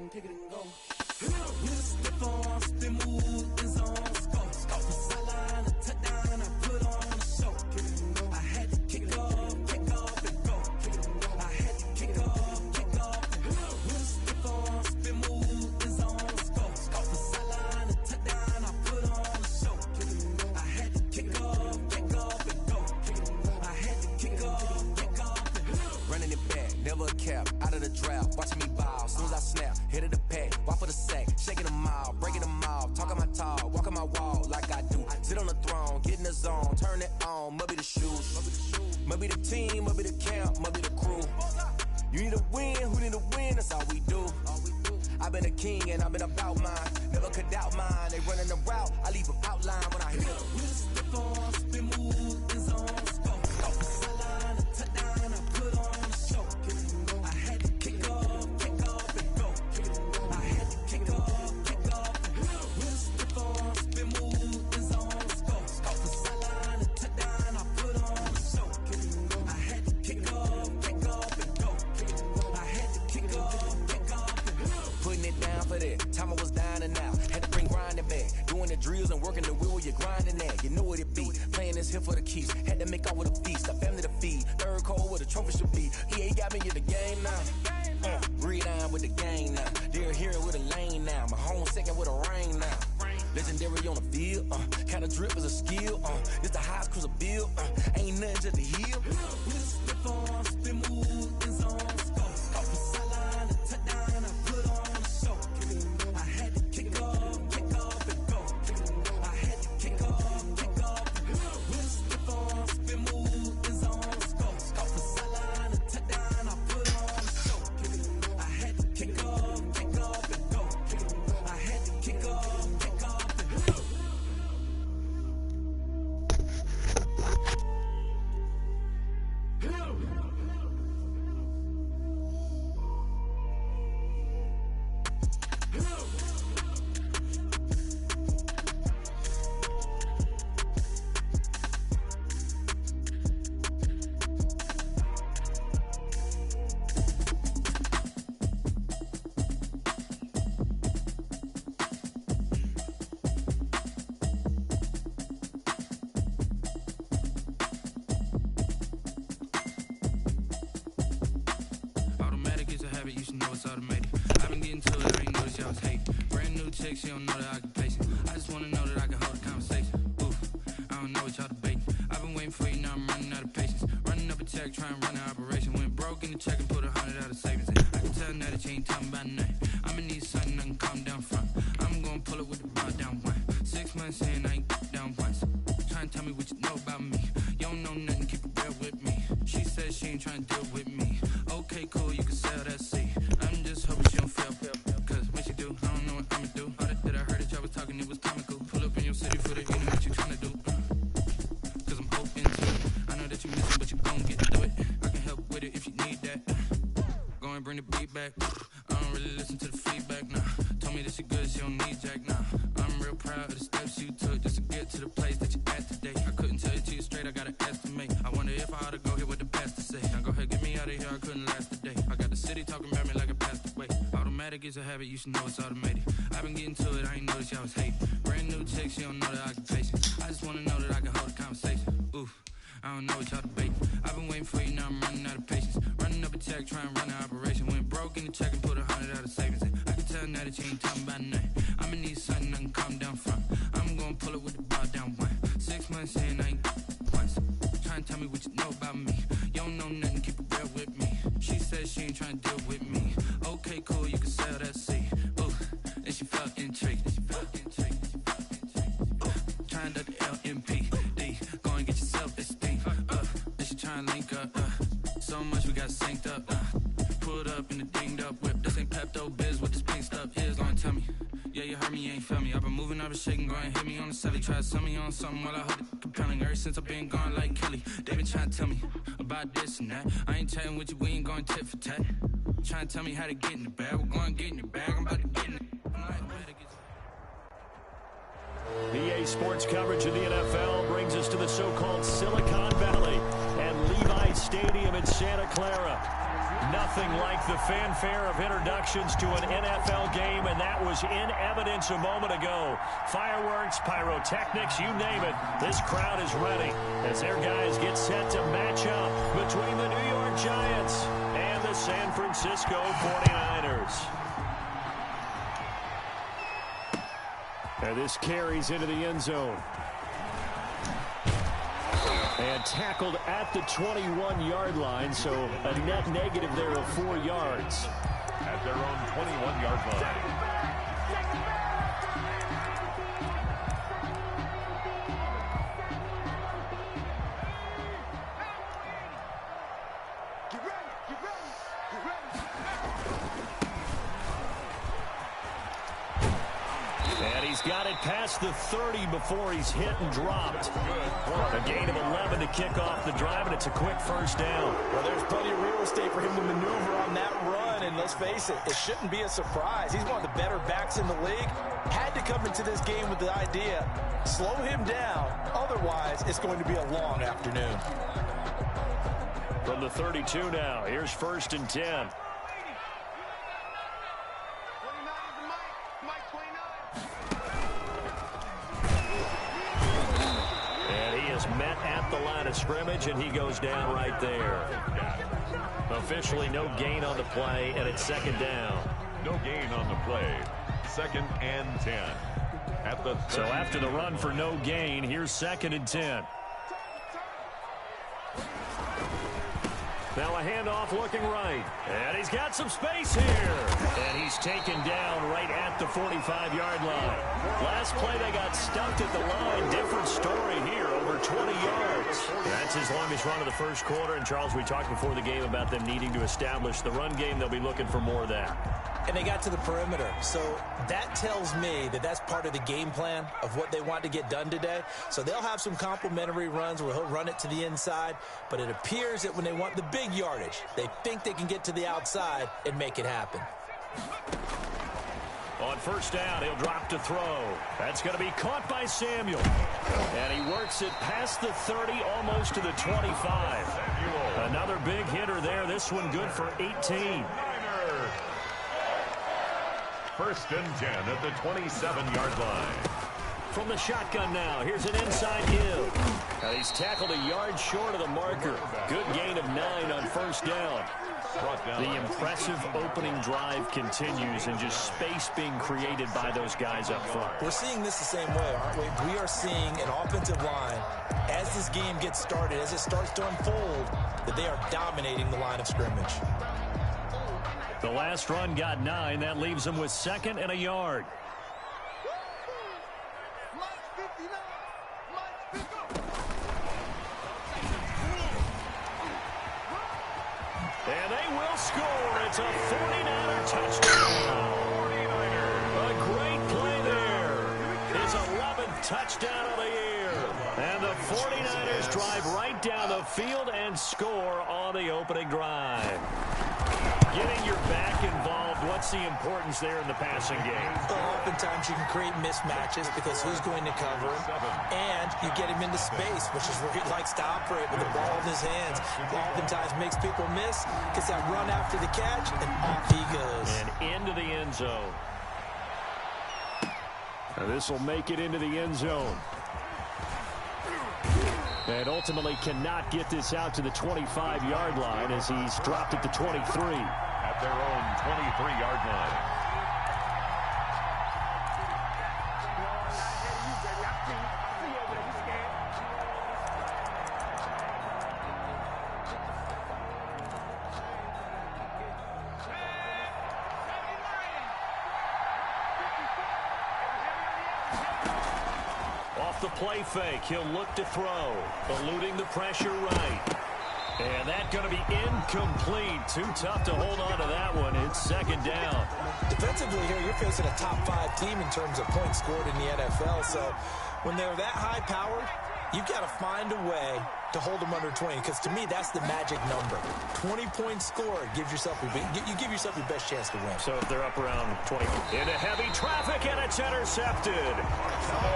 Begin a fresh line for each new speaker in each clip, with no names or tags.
kick it and go. With stiff arms, spin move, in zone, scope. The sideline, a touchdown, I put on a show. I had to kick off and go. I had to kick off and go. With stiff arms, spin move, in zone, scope. The sideline, a touchdown, I put on a show. I had to kick off and go. I had to kick off and go.
Running it back, never a cap, out of the drought, watching me ball. Soon as I snap, hit of the pack, walk for the sack, shaking them all, breaking them all, talking my talk, walking my wall like I do. Sit on the throne, get in the zone, turn it on, must be the shoes, must be the team, must be the camp, must be the crew. You need a win, who need a win, that's all we do. I've been a king and I've been about mine, never could doubt mine. They running the route, I leave them outline when I hit them.
With stiff arms, spin move, in zone, scope. The sideline, a touchdown, I put on a show. I had to kick off and go. I had to kick off and go. With stiff arms, spin move, in zone, scope. The sideline, a touchdown, I put on a show. I had to kick off and go. I had to kick off and go.
Putting it down for that, time I was dying and out. Had to bring grinding back, doing the drills and working the wheel where you're grinding at. You know what it be, playing this here for the keeps. Had to make out with a feast, a family to feed. Third cold where the trophy should be. EA got me in the game now. Breed on with the game now. They're here with a lane now. My home second with a rain now. Legendary on the field, kind of drip is a skill. It's the highest cruiser bill, ain't nothing just a heel.
With stiff arms, spin move, in zone, scope. The sideline, a touchdown, I put on a show. I had to kick off and go. I had to kick off and go. With stiff arms, spin move, in zone, scope. The sideline, a touchdown, I put on a show. I had to kick off and go. I had to kick off and go.
Automatic is a habit, you should know it's automated. I've been getting to it, I ain't noticed y'all was hate. Brand new chick, she don't know that I can pace it. I just wanna know that I can hold a conversation. Oof, I don't know what y'all debating. I've been waiting for you, now I'm running out of patience. Running up a check, trying to run an operation. Went broke in the check and put 100 out of savings. I can tell now that you ain't talking about nothing. I'ma need something I can calm down from. I'm gonna pull it with the bar down one. 6 months in, I ain't down once. Trying to tell me what you know about me. You don't know nothing, keep it real with me. She says she ain't trying to deal with me. Okay, cool, you can sell that seat. I'm just hoping she don't fail. Cause when she do, I don't know what I'ma do. All that I heard that y'all was talking, it was comical. Pull up in your city for the you know what you trying to do. Cause I'm open to it. I know that you missing, but you gon' get through it. I can help with it if you need that. Go and bring the beat back. I don't really listen to the feedback, nah. Told me that she good, she don't need jack, nah. I'm real proud of the steps you took just to get to the place that you at today. I couldn't tell it to you straight, I gotta estimate. I wonder if I ought to go here with the pastor say. Now go ahead, get me out of here, I couldn't last a day. I got the city talking about me like a passed away. Automatic is a habit, you should know it's automated. I've been getting to it, I ain't noticed y'all was hate. Brand new chick, she don't know the occupation. I just wanna know that I can hold a conversation. Oof, I don't know what y'all debating. I've been waiting for you, now I'm running out of patience. Running up a check, trying to run an operation. Went broke in the check and put 100 out of savings. I can tell now that you ain't talking about nothing. I'ma need something I can calm down from. I'm gonna pull it with the bar down one. 6 months in, I ain't once. Trying to tell me what you know about me. You don't know nothing, keep it real with me. She says she ain't trying to deal with me. Okay, cool, you can sell that seat. Ooh, and she felt intrigued. Trying to the LMPD. Go and get your self-esteem. And she trying to link up. So much we got synced up. Pulled up in the dinged up whip. This ain't Pepto-Biz, what this pink stuff is. Gonna tell me. Yeah, you heard me, you ain't feel me. I've been moving, I've been shaking, go and hit me on the celly. Try to sell me on something while I hold it compelling. Ever since I've been gone like Kelly, they been trying to tell me about this and that. I ain't chatting with you, we ain't going tit for tat. Trying to tell me how to get in the bag. We're going to get in the bag, I'm about to get in it.
EA Sports coverage of the NFL brings us to the so-called Silicon Valley at Levi Stadium in Santa Clara. Nothing like the fanfare of introductions to an NFL game, and that was in evidence a moment ago. Fireworks, pyrotechnics, you name it. This crowd is ready as their guys get set to match up between the New York Giants and the San Francisco 49ers. And this carries into the end zone. And tackled at the 21-yard line, so a net negative there of 4 yards.
At their own 21-yard line.
Got it past the 30 before he's hit and dropped. A gain of 11 to kick off the drive, and it's a quick first down.
Well, there's plenty of real estate for him to maneuver on that run, and let's face it, it shouldn't be a surprise. He's one of the better backs in the league. Had to come into this game with the idea, slow him down, otherwise it's going to be a long afternoon.
From the 32 now, here's 1st and 10. Met at the line of scrimmage, and he goes down right there. Officially no gain on the play, and it's 2nd down.
No gain on the play. 2nd and 10. At the
so after the run for no gain, here's 2nd and 10. Now a handoff looking right. And he's got some space here. And he's taken down right at the 45-yard line. Last play they got stumped at the line. Different story here, over 20 yards. That's his longest run of the first quarter. And, Charles, we talked before the game about them needing to establish the run game. They'll be looking for more of that.
And they got to the perimeter. So that tells me that that's part of the game plan of what they want to get done today. So they'll have some complementary runs where he'll run it to the inside. But it appears that when they want the big yardage, they think they can get to the outside and make it happen.
On 1st down, he'll drop to throw. That's going to be caught by Samuel. And he works it past the 30, almost to the 25. Another big hitter there. This one good for 18.
1st and 10 at the 27-yard line.
From the shotgun now, here's an inside give. Now he's tackled a yard short of the marker. Good gain of 9 on 1st down. The impressive opening drive continues, and just space being created by those guys up front.
We're seeing this the same way, aren't we? We are seeing an offensive line, as this game gets started, as it starts to unfold, that they are dominating the line of scrimmage.
The last run got 9. That leaves him with 2nd and a yard. And they will score. It's a 49er touchdown. 49er. A great play there. His 11th touchdown of the year. And the 49ers drive right down the field and score on the opening drive. Getting your back involved, what's the importance there in the passing game?
Well, oftentimes you can create mismatches because who's going to cover him, and you get him into space, which is where he likes to operate with the ball in his hands. Oftentimes makes people miss, gets that run after the catch, and off he goes.
And into the end zone. Now this will make it into the end zone. And ultimately cannot get this out to the 25-yard line as he's dropped at the 23.
At their own 23-yard line.
Off the play fake, he'll look to throw, eluding the pressure right. And that's going to be incomplete. Too tough to hold on to that one. It's 2nd down.
Defensively here, you're facing a top-5 team in terms of points scored in the NFL. So when they're that high-powered, you've got to find a way to to hold them under 20, because to me, that's the magic number. 20 points scored gives yourself you give yourself your best chance to win.
So if they're up around 20. Into heavy traffic, and it's intercepted.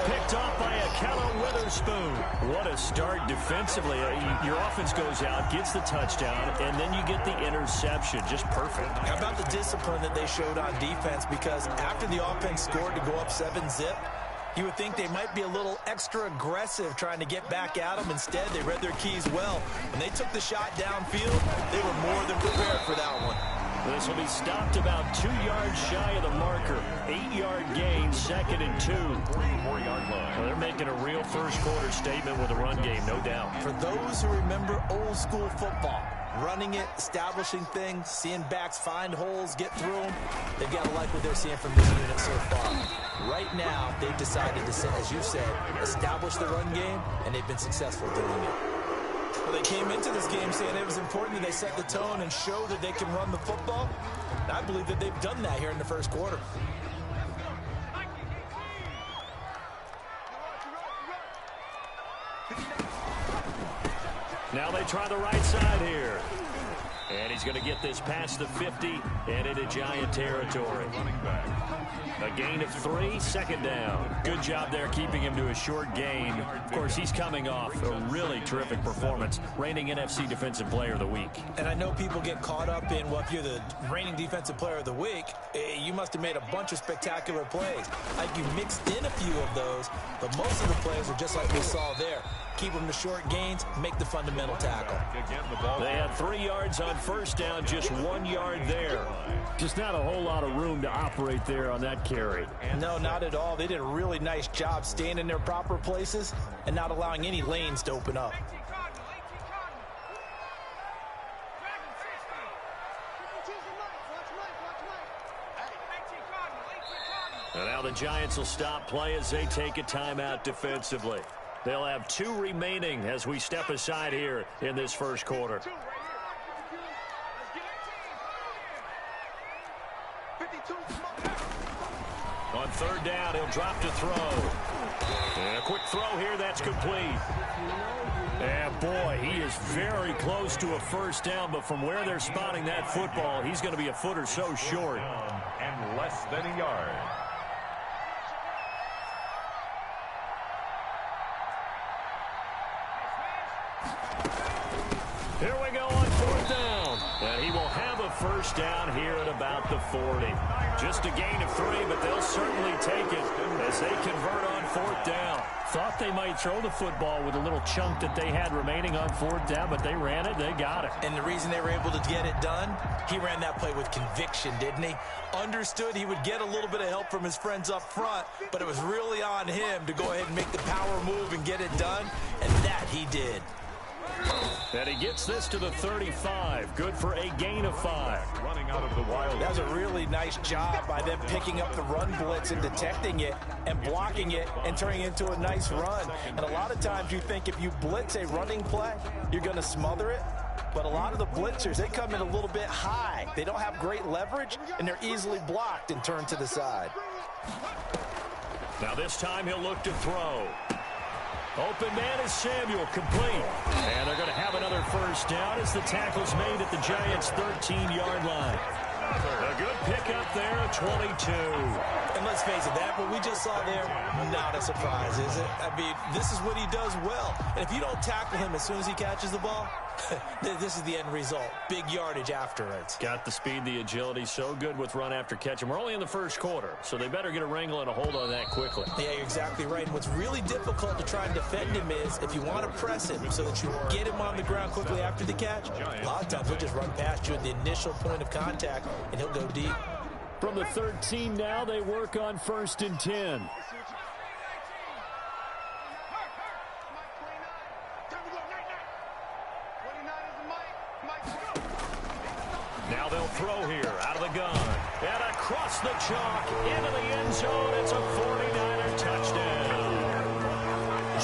Picked off by Akello Witherspoon. What a start defensively. Your offense goes out, gets the touchdown, and then you get the interception. Just perfect.
How about the discipline that they showed on defense? Because after the offense scored to go up 7-zip, you would think they might be a little extra aggressive trying to get back at them. Instead, they read their keys well. When they took the shot downfield, they were more than prepared for that one.
This will be stopped about 2 yards shy of the marker. 8-yard gain, 2nd and 2.
3-4-yard line.
Well, they're making a real first-quarter statement with a run game, no doubt.
For those who remember old-school football, running it, establishing things, seeing backs find holes, get through them, they've got to like what they're seeing from this unit so far. Right now, they've decided to, as you said, establish the run game, and they've been successful doing it. Well, they came into this game saying it was important that they set the tone and show that they can run the football. And I believe that they've done that here in the first quarter.
Now they try the right side here. And he's going to get this past the 50 and into Giant territory.
Running back.
A gain of 3, 2nd down. Good job there keeping him to a short gain. Of course, he's coming off a really terrific performance, reigning NFC Defensive Player of the Week.
And I know people get caught up in, well, if you're the reigning Defensive Player of the Week, you must have made a bunch of spectacular plays. Like you mixed in a few of those, but most of the plays are just like we saw there. Keep them to short gains, make the fundamental tackle.
They had 3 yards on first down, just 1 yard there. Just not a whole lot of room to operate there on that carry.
No, not at all. They did a really nice job staying in their proper places and not allowing any lanes to open up.
And now the Giants will stop play as they take a timeout defensively. They'll have 2 remaining as we step aside here in this first quarter. On 3rd down, he'll drop to throw. And a quick throw here, that's complete. And boy, he is very close to a first down, but from where they're spotting that football, he's going to be a foot or so short.
And less than a yard.
Here we go on 4th down. And he will have a first down here at about the 40. Just a gain of 3, but they'll certainly take it as they convert on 4th down. Thought they might throw the football with a little chunk that they had remaining on 4th down, but they ran it, they got it.
And the reason they were able to get it done, he ran that play with conviction, didn't he? Understood he would get a little bit of help from his friends up front, but it was really on him to go ahead and make the power move and get it done, and that he did.
And he gets this to the 35. Good for a gain of 5.
Running out of the wild.
That was a really nice job by them picking up the run blitz and detecting it and blocking it and turning it into a nice run. And a lot of times you think if you blitz a running play, you're going to smother it. But a lot of the blitzers, they come in a little bit high. They don't have great leverage, and they're easily blocked and turned to the side.
Now this time he'll look to throw. Open man is Samuel, complete. And they're going to have another first down as the tackle's made at the Giants' 13-yard line. A good pickup there at 22.
And let's face it, that what we just saw there, not a surprise, is it? I mean, this is what he does well. And if you don't tackle him as soon as he catches the ball, this is the end result. Big yardage afterwards.
Got the speed, the agility, so good with run after catch. And we're only in the first quarter, so they better get a wrangle and a hold on that quickly.
Yeah, you're exactly right. And what's really difficult to try and defend him is if you want to press him so that you get him on the ground quickly after the catch, a lot of times he'll just run past you at the initial point of contact, and he'll go deep.
From the 13 now, they work on 1st and 10. Now they'll throw here out of the gun. And across the chalk into the end zone. It's a 49er touchdown.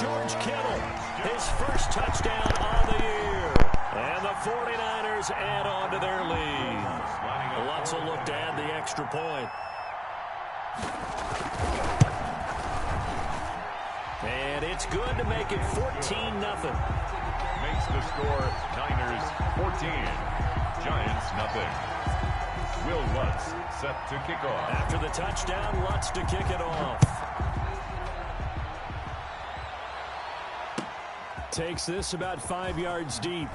George Kittle, his first touchdown of the year. And the 49ers add on to their lead. Lots of look to add the extra point. And it's good to make it 14-0.
makes the score Niners 14, Giants nothing. Will Lutz set to kick off.
After the touchdown, Lutz to kick it off. Takes this about 5 yards deep.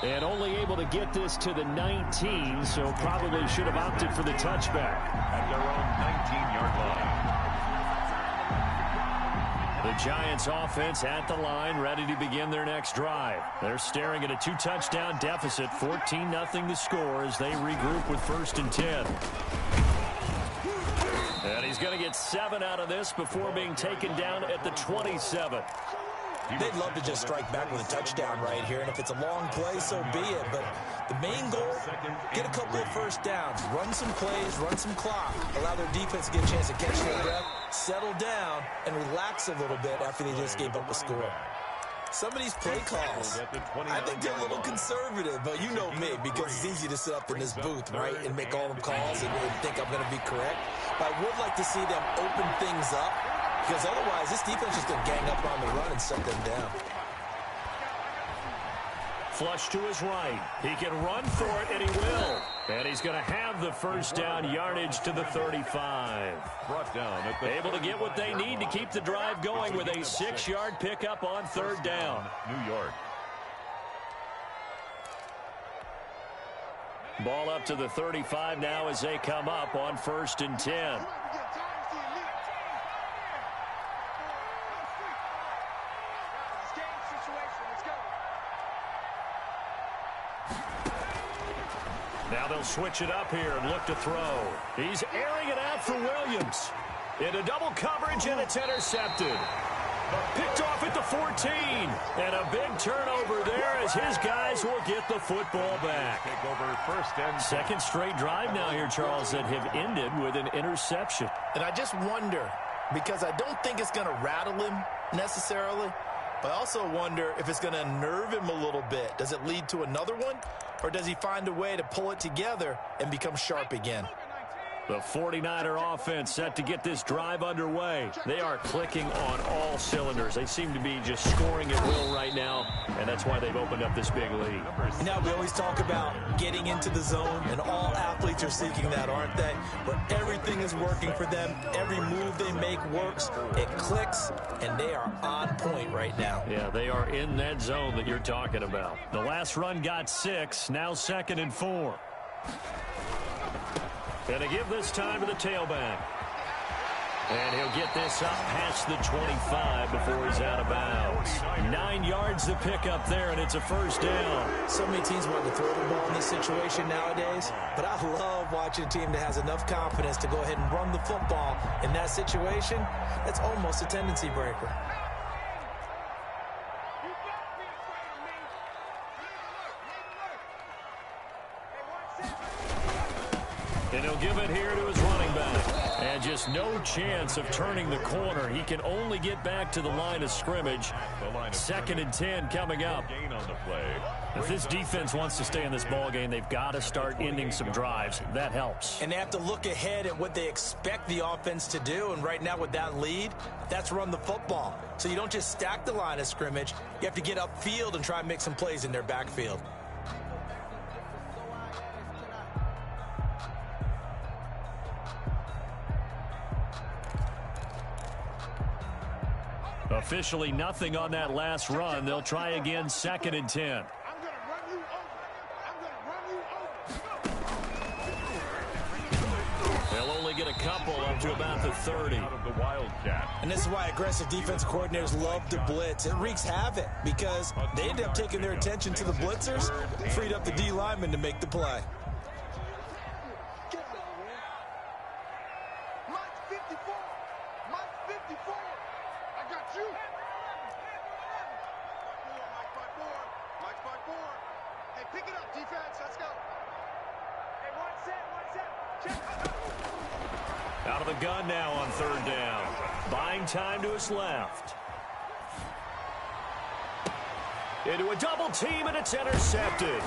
And only able to get this to the 19, so probably should have opted for the touchback.
At their own 19-yard line.
The Giants offense at the line, ready to begin their next drive. They're staring at a 2-touchdown deficit, 14-0 the score as they regroup with 1st and 10. And he's going to get 7 out of this before being taken down at the 27.
They'd love to just strike back with a touchdown right here, and if it's a long play, so be it. But the main goal, get a couple of first downs, run some plays, run some clock, allow their defense to get a chance to catch their breath, settle down, and relax a little bit after they just gave up a score. Some of these play calls, I think they're a little conservative, but you know me, because it's easy to sit up in this booth, right, and make all them calls and think I'm going to be correct. But I would like to see them open things up, because otherwise this defense is going to gang up on the run and shut them down.
Flush to his right. He can run for it, and he will. And he's going to have the first down, yardage to the 35.
Brought down at the
able to get what they need to keep the drive going with a 6-yard pickup on 3rd down.
New York.
Ball up to the 35 now as they come up on 1st and 10. Now they'll switch it up here and look to throw. He's airing it out for Williams. Into double coverage, and it's intercepted. Picked off at the 14. And a big turnover there as his guys will get the football back.
Take over 1st and
2nd straight drive now here, Charles, that have ended with an interception.
And I just wonder, because I don't think it's going to rattle him necessarily, but I also wonder if it's going to unnerve him a little bit. Does it lead to another one? Or does he find a way to pull it together and become sharp again?
The 49er offense set to get this drive underway. They are clicking on all cylinders. They seem to be just scoring at will right now, and that's why they've opened up this big lead.
Now, we always talk about getting into the zone, and all athletes are seeking that, aren't they? Where everything is working for them. Every move they make works. It clicks, and they are on point right now.
Yeah, they are in that zone that you're talking about. The last run got 6, now 2nd and 4. And to give this time to the tailback. And he'll get this up past the 25 before he's out of bounds. 9 yards to pick up there, and it's a 1st down.
So many teams want to throw the ball in this situation nowadays, but I love watching a team that has enough confidence to go ahead and run the football in that situation. That's almost a tendency breaker.
And he'll give it here to his running back. And just no chance of turning the corner. He can only get back to the line of scrimmage. 2nd and 10 coming up. If this defense wants to stay in this ball game, they've got to start ending some drives. That helps.
And they have to look ahead at what they expect the offense to do. And right now with that lead, that's run the football. So you don't just stack the line of scrimmage. You have to get upfield and try and make some plays in their backfield.
Officially nothing on that last run. They'll try again 2nd and 10. They'll only get a couple up to about the 30.
Out of the Wildcat.
And this is why aggressive defensive coordinators love to blitz. It wreaks havoc because they end up taking their attention to the blitzers, freed up the D lineman to make the play.
Out of the gun now on 3rd down. Buying time to his left. Into a double team, and it's intercepted.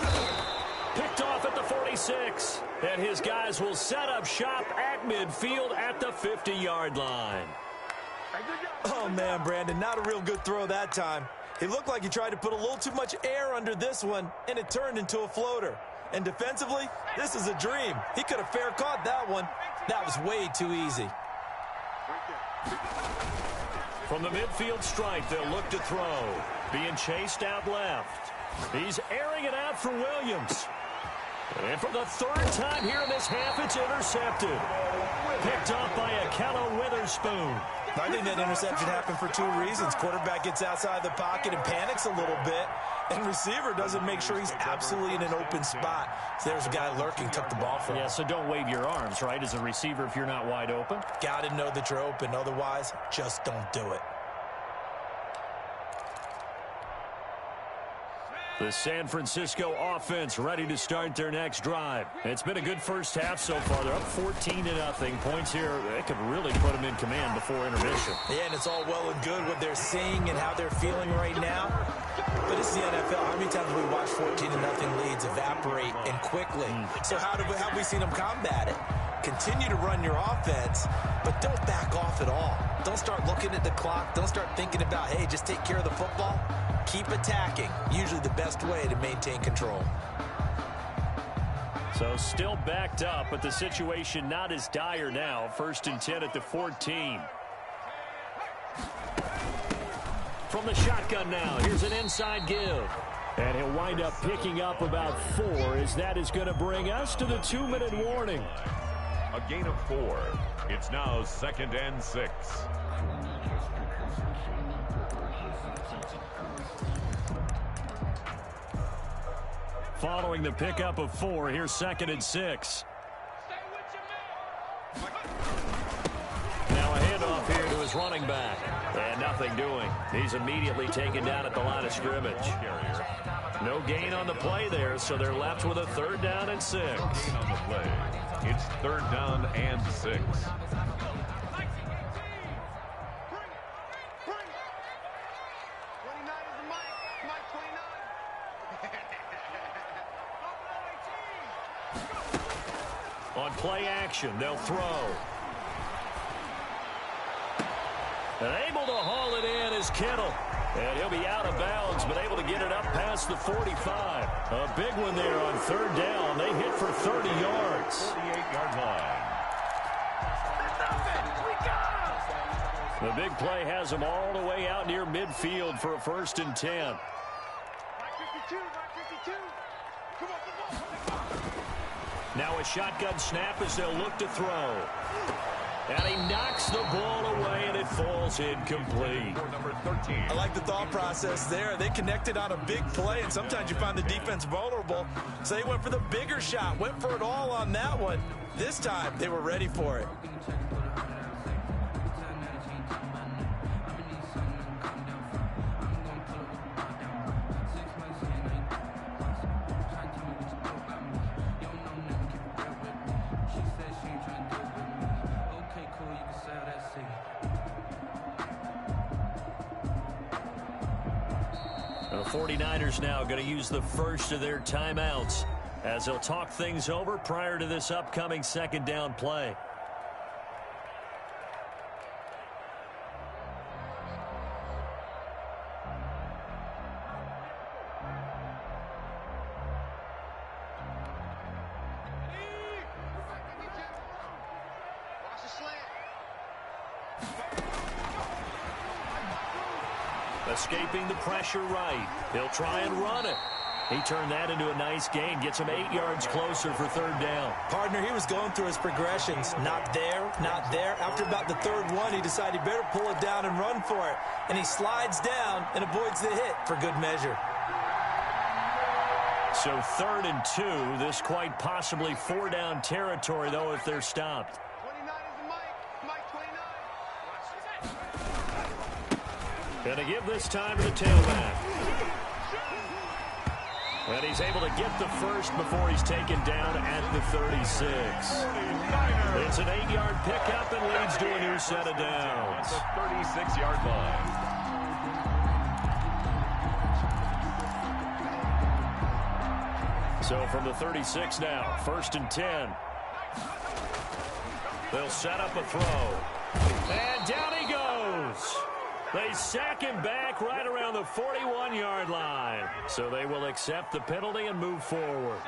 Picked off at the 46. And his guys will set up shop at midfield at the 50-yard line.
Oh, man, Brandon, not a real good throw that time. He looked like he tried to put a little too much air under this one, and it turned into a floater. And defensively, this is a dream. He could have fair caught that one. That was way too easy.
From the midfield stripe, they'll look to throw. Being chased out left. He's airing it out for Williams. And for the third time here in this half, it's intercepted. Picked off by Akello Witherspoon.
I think that interception happened for two reasons. Quarterback gets outside the pocket and panics a little bit, and receiver doesn't make sure he's absolutely in an open spot. So there's a guy lurking, took the ball from him.
Yeah, so don't wave your arms, right, as a receiver if you're not wide open.
Got to know that you're open. Otherwise, just don't do it.
The San Francisco offense ready to start their next drive. It's been a good first half so far. They're up 14-0. Points here, they could really put them in command before intermission.
Yeah, and it's all well and good what they're seeing and how they're feeling right now. But it's the NFL. How many times have we watched 14-0 leads evaporate and quickly? So how have we seen them combat it? Continue to run your offense, but don't back off at all. Don't start looking at the clock. Don't start thinking about, hey, just take care of the football. Keep attacking. Usually the best way to maintain control.
So still backed up, but the situation not as dire now. 1st and 10 at the 14. From the shotgun now, here's an inside give. And he'll wind up picking up about 4, as that is going to bring us to the 2-minute warning.
A gain of 4. It's now 2nd and 6.
Following the pickup of 4, here's 2nd and 6. Now a handoff here to his running back. And nothing doing. He's immediately taken down at the line of scrimmage. No gain on the play there, so they're left with a 3rd down and 6.
Gain on the play. It's 3rd down and 6.
On play action, they'll throw. And able to haul it in is Kittle. And he'll be out of bounds, but able to get it up past the 45. A big one there on 3rd down. They hit for 30 yards.
38-yard line.
The big play has them all the way out near midfield for a 1st and 10. Now a shotgun snap as they'll look to throw. And he knocks the ball away, and it falls incomplete.
Number 13.
I like the thought process there. They connected on a big play, and sometimes you find the defense vulnerable. So they went for the bigger shot, went for it all on that one. This time, they were ready for it.
The 49ers now going to use the first of their timeouts as they'll talk things over prior to this upcoming 2nd down play. Escaping the pressure right. He'll try and run it. He turned that into a nice gain. Gets him 8 yards closer for 3rd down.
Partner, he was going through his progressions. Not there, not there. After about the 3rd one, he decided he better pull it down and run for it. And he slides down and avoids the hit for good measure.
So 3rd and 2. This quite possibly 4-down territory, though, if they're stopped. And to give this time to the tailback. And he's able to get the first before he's taken down at the 36. It's an 8-yard pickup and leads to a new set of downs.
The 36-yard line.
So from the 36 now, 1st and 10. They'll set up a throw. And down he goes. They sack him back right around the 41-yard line. So they will accept the penalty and move forward.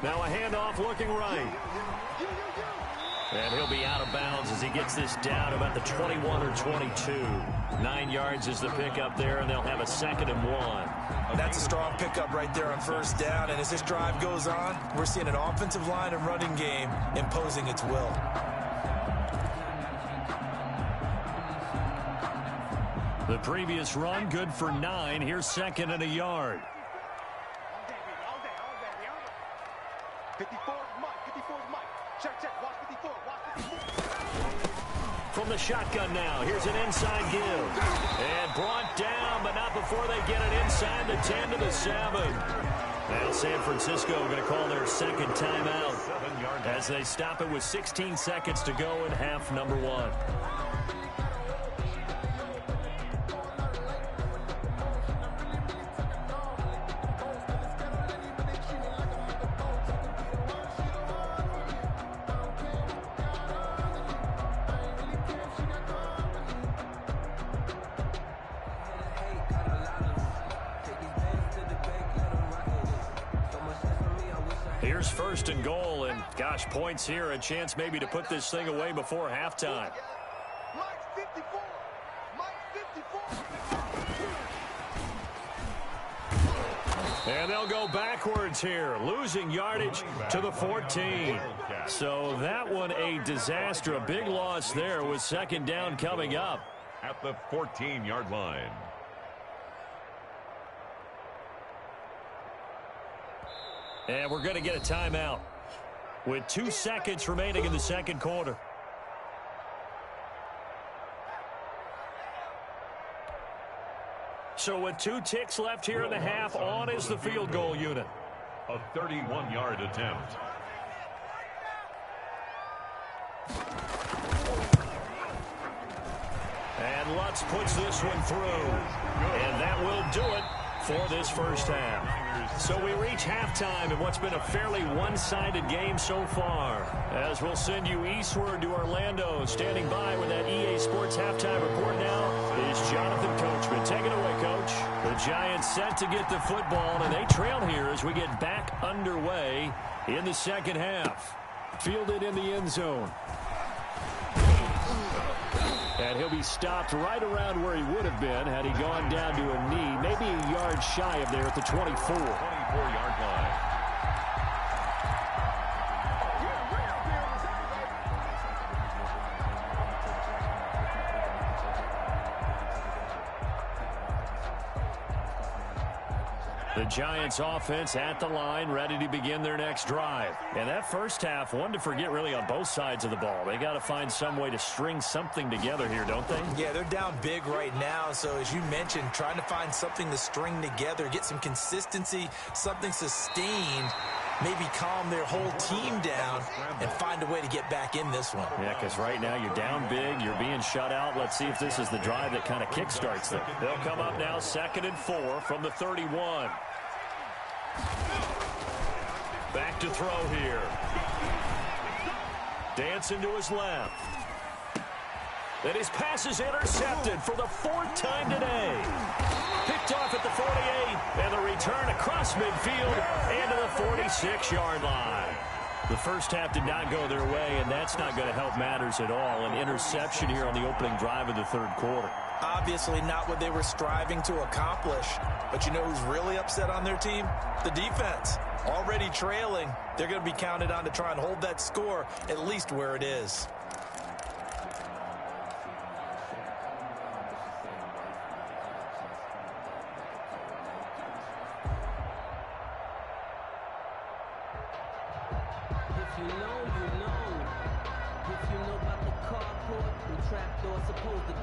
Now a handoff looking right. And he'll be out of bounds as he gets this down about the 21 or 22. 9 yards is the pickup there, and they'll have a 2nd and 1.
That's a strong pickup right there on first down. And as this drive goes on, we're seeing an offensive line and running game imposing its will.
The previous run, good for 9. Here's 2nd and a yard.
54 Mike. 54 Mike. Check. Watch 54. Watch 54.
From the shotgun now, here's an inside give. And brought down, but not before they get it inside the 10 to the 7. Now San Francisco going to call their 2nd timeout as they stop it with 16 seconds to go in half number 1. Here's 1st and goal, and gosh, points here, a chance maybe to put this thing away before halftime.
Mike 54. Mike 54.
And they'll go backwards here, losing yardage to the 14. So that one a disaster, a big loss there with 2nd down coming up.
At the 14-yard line.
And we're going to get a timeout with 2 seconds remaining in the 2nd quarter. So with 2 ticks left here in the half, on is the field goal unit.
A 31-yard attempt.
And Lutz puts this one through. And that will do it for this first half. So we reach halftime in what's been a fairly one-sided game so far. As we'll send you eastward to Orlando. Standing by with that EA Sports halftime report now is Jonathan Coachman. Take it away, Coach. The Giants set to get the football, and they trail here as we get back underway in the 2nd half. Fielded in the end zone. And he'll be stopped right around where he would have been had he gone down to a knee, maybe a yard shy of there at the 24.
24-yard line.
The Giants offense at the line, ready to begin their next drive. And that first half, one to forget really on both sides of the ball. They got to find some way to string something together here, don't they?
Yeah, they're down big right now. So as you mentioned, trying to find something to string together, get some consistency, something sustained, maybe calm their whole team down and find a way to get back in this one.
Yeah, because right now you're down big, you're being shut out. Let's see if this is the drive that kind of kickstarts them. They'll come up now 2nd and 4 from the 31. Back to throw here. Dancing to his left. And his pass is intercepted for the 4th time today. Picked off at the 48, and the return across midfield and to the 46-yard line. The first half did not go their way, and that's not going to help matters at all. An interception here on the opening drive of the 3rd quarter.
Obviously not what they were striving to accomplish. But you know who's really upset on their team? The defense. Already trailing. They're going to be counted on to try and hold that score at least where it is.
If you know, you know. If you know about the carport, the trapdoor supposed to be